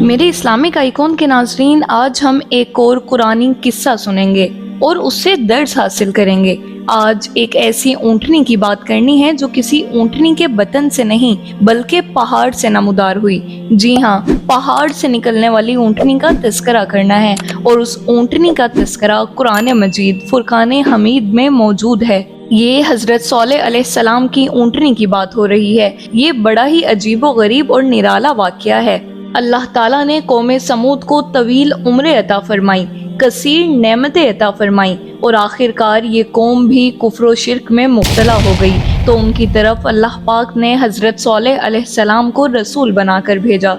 میرے Islamic icon کے ناظرین، آج ہم ایک اور قرآنی قصہ سنیں گے اور اس سے درس حاصل کریں گے۔ آج ایک ایسی اونٹنی کی بات کرنی ہے جو کسی اونٹنی کے بطن سے نہیں بلکہ پہاڑ سے نمودار ہوئی۔ جی ہاں، پہاڑ سے نکلنے والی اونٹنی کا تذکرہ کرنا ہے، اور اس اونٹنی کا تذکرہ قرآن مجید فرقان حمید میں موجود ہے۔ یہ حضرت صالح علیہ السلام کی اونٹنی کی بات ہو رہی ہے۔ یہ بڑا ہی عجیب و غریب اور نرالا واقعہ ہے۔ اللہ تعالیٰ نے قوم سمود کو طویل عمریں عطا فرمائی، کثیر نعمتیں عطا فرمائی، اور آخر کار یہ قوم بھی کفر و شرک میں مبتلا ہو گئی، تو ان کی طرف اللہ پاک نے حضرت صالح علیہ السلام کو رسول بنا کر بھیجا۔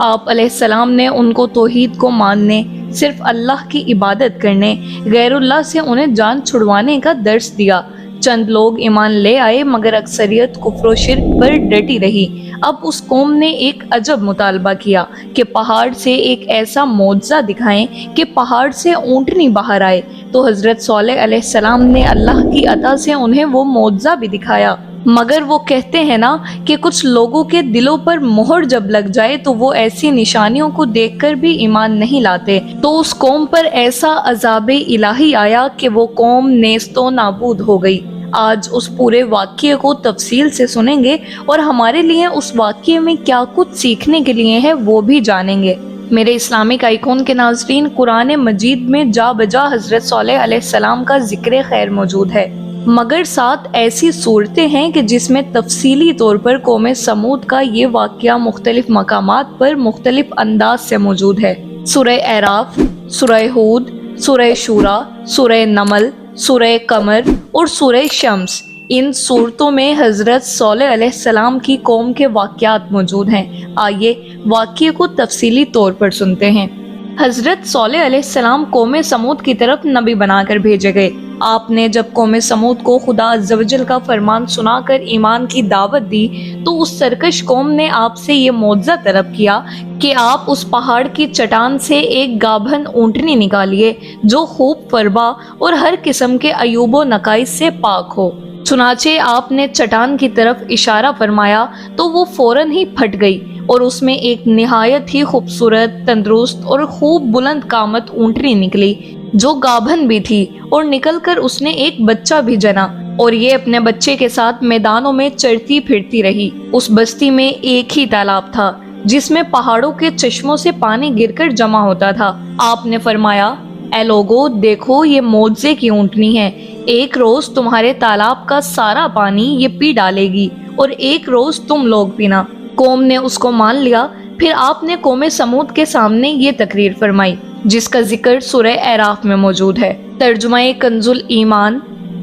آپ علیہ السلام نے ان کو توحید کو ماننے، صرف اللہ کی عبادت کرنے، غیر اللہ سے انہیں جان چھڑوانے کا درس دیا۔ چند لوگ ایمان لے آئے، مگر اکثریت کفر و شرک پر ڈٹی رہی۔ اب اس قوم نے ایک عجب مطالبہ کیا کہ پہاڑ سے ایک ایسا معجزہ دکھائیں کہ پہاڑ سے اونٹنی باہر آئے، تو حضرت صالح علیہ السلام نے اللہ کی عطا سے انہیں وہ معجزہ بھی دکھایا۔ مگر وہ کہتے ہیں نا کہ کچھ لوگوں کے دلوں پر مہر جب لگ جائے تو وہ ایسی نشانیوں کو دیکھ کر بھی ایمان نہیں لاتے، تو اس قوم پر ایسا عذاب الہی آیا کہ وہ قوم نیست و نابود ہو گئی۔ آج اس پورے واقعے کو تفصیل سے سنیں گے اور ہمارے لیے اس واقعے میں کیا کچھ سیکھنے کے لیے ہے وہ بھی جانیں گے۔ میرے اسلامک آئیکن کے ناظرین، قرآن مجید میں جا بجا حضرت صالح علیہ السلام کا ذکر خیر موجود ہے، مگر ساتھ ایسی صورتیں ہیں کہ جس میں تفصیلی طور پر قوم سمود کا یہ واقعہ مختلف مقامات پر مختلف انداز سے موجود ہے۔ سورہ اعراف، سورہ ہود، سورہ شورا، سورہ نمل، سورہ قمر اور سورہ شمس، ان صورتوں میں حضرت صالح علیہ السلام کی قوم کے واقعات موجود ہیں۔ آئیے واقعے کو تفصیلی طور پر سنتے ہیں۔ حضرت صالح علیہ السلام قوم سمود کی طرف نبی بنا کر بھیجے گئے۔ آپ نے جب قوم سمود کو خدا عز و جل کا فرمان سنا کر ایمان کی دعوت دی، تو اس سرکش قوم نے آپ سے یہ معجزہ طلب کیا کہ آپ اس پہاڑ کی چٹان سے ایک گابھن اونٹنی نکالیے جو خوب فربا اور ہر قسم کے عیوب و نقائص سے پاک ہو۔ چنانچہ آپ نے چٹان کی طرف اشارہ فرمایا تو وہ فوراً ہی پھٹ گئی، اور اس میں ایک نہایت ہی خوبصورت، تندرست اور خوب بلند قامت اونٹنی نکلی جو گابھن بھی تھی، اور نکل کر اس نے ایک بچہ بھی جنا، اور یہ اپنے بچے کے ساتھ میدانوں میں چرتی پھرتی رہی۔ اس بستی میں ایک ہی تالاب تھا جس میں پہاڑوں کے چشموں سے پانی گر کر جمع ہوتا تھا۔ آپ نے فرمایا، اے لوگو، دیکھو یہ معجزے کی اونٹنی ہے۔ ایک روز تمہارے تالاب کا سارا پانی یہ پی ڈالے گی، اور ایک روز تم لوگ پینا۔ قوم نے اس کو مان لیا۔ پھر آپ نے قوم سمود کے سامنے یہ تقریر فرمائی جس کا ذکر سورہ اعراف میں موجود ہے۔ ترجمہ کنز ایمان: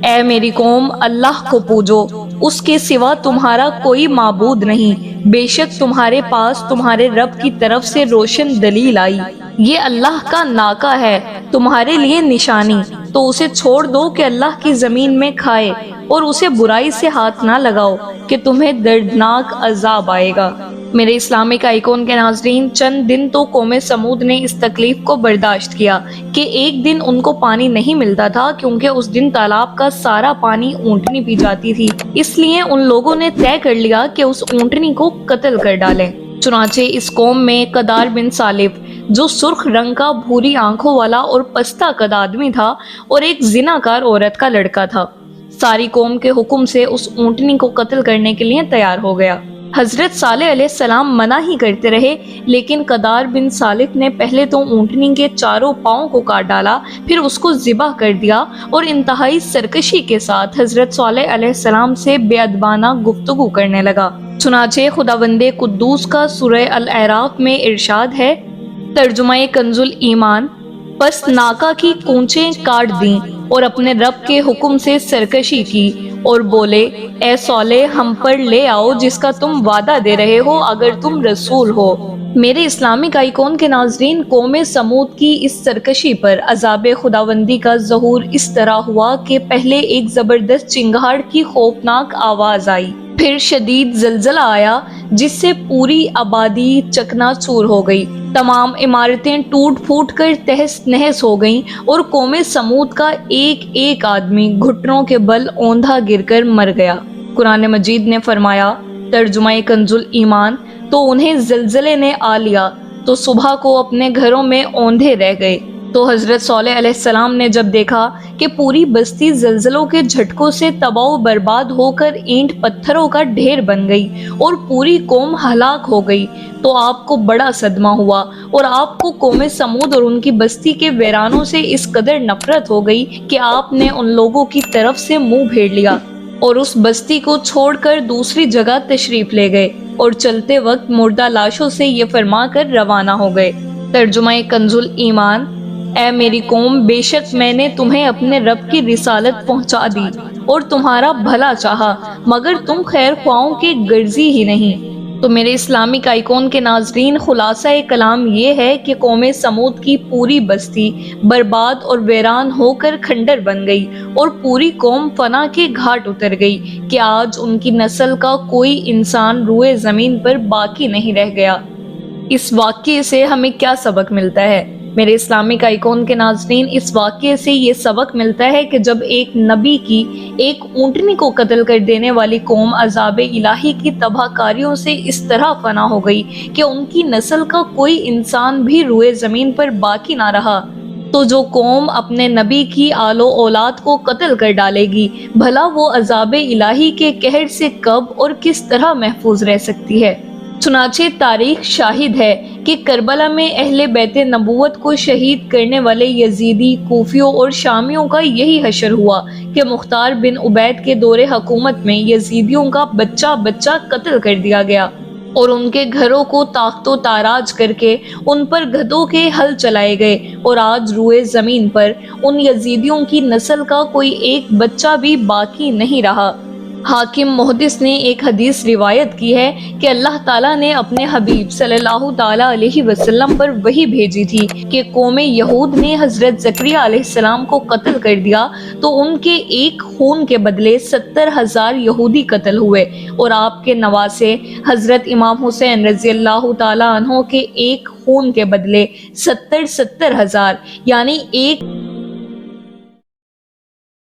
اے میری قوم، اللہ کو پوجو، اس کے سوا تمہارا کوئی معبود نہیں۔ بے شک تمہارے پاس تمہارے رب کی طرف سے روشن دلیل آئی۔ یہ اللہ کا ناکہ ہے تمہارے لیے نشانی، تو اسے چھوڑ دو کہ اللہ کی زمین میں کھائے، اور اسے برائی سے ہاتھ نہ لگاؤ کہ تمہیں دردناک عذاب آئے گا۔ میرے اسلامک آئیکن کے ناظرین، چند دن تو قوم سمود نے اس تکلیف کو برداشت کیا کہ ایک دن ان کو پانی نہیں ملتا تھا، کیونکہ اس دن تالاب کا سارا پانی اونٹنی پی جاتی تھی۔ اس لیے ان لوگوں نے طے کر لیا کہ اس اونٹنی کو قتل کر ڈالیں۔ چنانچہ اس قوم میں قدار بن سالف، جو سرخ رنگ کا، بھوری آنکھوں والا اور پستہ قد آدمی تھا، اور ایک زناکار عورت کا لڑکا تھا، ساری قوم کے حکم سے اس اونٹنی کو قتل کرنے کے لیے تیار ہو گیا۔ حضرت صالح علیہ السلام منع ہی کرتے رہے، لیکن قدار بن سالف نے پہلے تو اونٹنی کے چاروں پاؤں کو کاٹ ڈالا، پھر اس کو ذبح کر دیا، اور انتہائی سرکشی کے ساتھ حضرت صالح علیہ السلام سے بے ادبانہ گفتگو کرنے لگا۔ چنانچہ خداوند قدوس کا سورہ الاعراف میں ارشاد ہے، ترجمہ کنز ایمان: پس ناکہ کی کونچیں کاٹ دیں اور اپنے رب کے حکم سے سرکشی کی، اور بولے، اے صالح، ہم پر لے آؤ جس کا تم وعدہ دے رہے ہو اگر تم رسول ہو۔ میرے اسلامک آئیکن کے ناظرین، قوم سمود کی اس سرکشی پر عذاب خداوندی کا ظہور اس طرح ہوا کہ پہلے ایک زبردست چنگاڑ کی خوفناک آواز آئی، پھر شدید زلزلہ آیا جس سے پوری آبادی چکنا چور ہو گئی، تمام عمارتیں ٹوٹ پھوٹ کر تہس نہس ہو گئیں، اور قوم سمود کا ایک ایک آدمی گھٹنوں کے بل اوندھا گر کر مر گیا۔ قرآن مجید نے فرمایا، ترجمہ کنز ایمان: تو انہیں زلزلے نے آ لیا، تو صبح کو اپنے گھروں میں اوندھے رہ گئے۔ تو حضرت صالح علیہ السلام نے جب دیکھا کہ پوری بستی زلزلوں کے جھٹکوں سے تباہ و برباد ہو کر اینٹ پتھروں کا ڈھیر بن گئی اور پوری قوم ہلاک ہو گئی، تو آپ کو بڑا صدمہ ہوا اور آپ کو قوم سمود اور ان کی بستی کے ویرانوں سے اس قدر نفرت ہو گئی کہ آپ نے ان لوگوں کی طرف سے منہ پھیر لیا اور اس بستی کو چھوڑ کر دوسری جگہ تشریف لے گئے اور چلتے وقت مردہ لاشوں سے یہ فرما کر روانہ ہو گئے۔ ترجمہ کنز الایمان: اے میری قوم، بے شک میں نے تمہیں اپنے رب کی رسالت پہنچا دی اور تمہارا بھلا چاہا، مگر تم خیر خواہوں کے غرضی ہی نہیں۔ تو میرے اسلامک آئیکن کے ناظرین، خلاصہ کلام یہ ہے کہ قوم سمود کی پوری بستی برباد اور ویران ہو کر کھنڈر بن گئی اور پوری قوم فنا کے گھاٹ اتر گئی کہ آج ان کی نسل کا کوئی انسان روئے زمین پر باقی نہیں رہ گیا۔ اس واقعے سے ہمیں کیا سبق ملتا ہے؟ میرے اسلامک آئیکن کے ناظرین، اس واقعے سے یہ سبق ملتا ہے کہ جب ایک نبی کی ایک اونٹنی کو قتل کر دینے والی قوم عذاب الہی کی تباہ کاریوں سے اس طرح فنا ہو گئی کہ ان کی نسل کا کوئی انسان بھی روئے زمین پر باقی نہ رہا، تو جو قوم اپنے نبی کی آل و اولاد کو قتل کر ڈالے گی، بھلا وہ عذاب الہی کے قہر سے کب اور کس طرح محفوظ رہ سکتی ہے؟ چنانچہ تاریخ شاہد ہے کہ کربلا میں اہل بیت نبوت کو شہید کرنے والے یزیدی، کوفیوں اور شامیوں کا یہی حشر ہوا کہ مختار بن عبید کے دور حکومت میں یزیدیوں کا بچہ بچہ قتل کر دیا گیا اور ان کے گھروں کو تاخت و تاراج کر کے ان پر گدھوں کے ہل چلائے گئے، اور آج روئے زمین پر ان یزیدیوں کی نسل کا کوئی ایک بچہ بھی باقی نہیں رہا۔ حاکم محدث نے ایک حدیث روایت کی ہے کہ اللہ تعالیٰ نے اپنے حبیب صلی اللہ تعالیٰ علیہ وسلم پر وحی بھیجی تھی کہ قوم یہود نے حضرت زکریا علیہ السلام کو قتل کر دیا تو ان کے ایک خون کے بدلے 70,000 یہودی قتل ہوئے، اور آپ کے نواسے حضرت امام حسین رضی اللہ تعالیٰ عنہ کے ایک خون کے بدلے 70,000 یعنی ایک